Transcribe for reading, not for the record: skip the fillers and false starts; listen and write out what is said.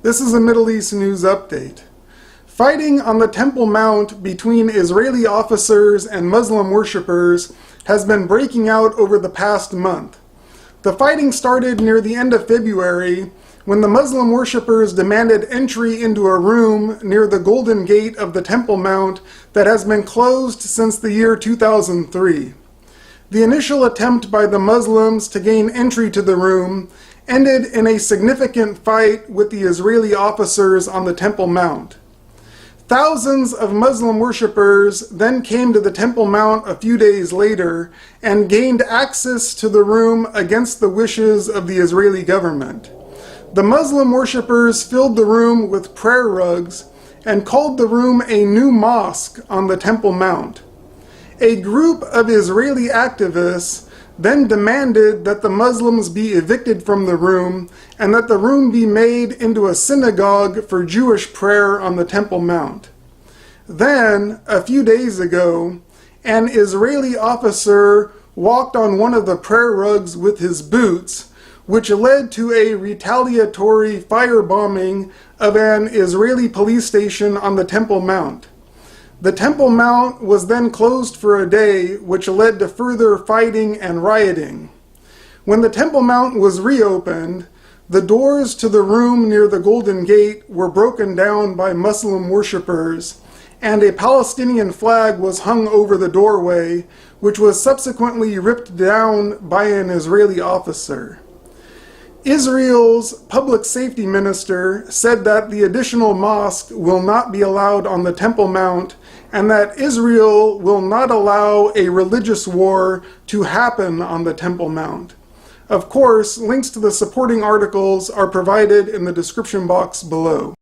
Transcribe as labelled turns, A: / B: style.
A: This is a Middle East news update. Fighting on the Temple Mount between Israeli officers and Muslim worshippers has been breaking out over the past month. The fighting started near the end of February when the Muslim worshippers demanded entry into a room near the Golden Gate of the Temple Mount that has been closed since the year 2003. The initial attempt by the Muslims to gain entry to the room ended in a significant fight with the Israeli officers on the Temple Mount. Thousands of Muslim worshippers then came to the Temple Mount a few days later and gained access to the room against the wishes of the Israeli government. The Muslim worshippers filled the room with prayer rugs and called the room a new mosque on the Temple Mount. A group of Israeli activists then demanded that the Muslims be evicted from the room and that the room be made into a synagogue for Jewish prayer on the Temple Mount. Then, a few days ago, an Israeli officer walked on one of the prayer rugs with his boots, which led to a retaliatory firebombing of an Israeli police station on the Temple Mount. The Temple Mount was then closed for a day, which led to further fighting and rioting. When the Temple Mount was reopened, the doors to the room near the Golden Gate were broken down by Muslim worshippers, and a Palestinian flag was hung over the doorway, which was subsequently ripped down by an Israeli officer. Israel's public safety minister said that the additional mosque will not be allowed on the Temple Mount and that Israel will not allow a religious war to happen on the Temple Mount. Of course, links to the supporting articles are provided in the description box below.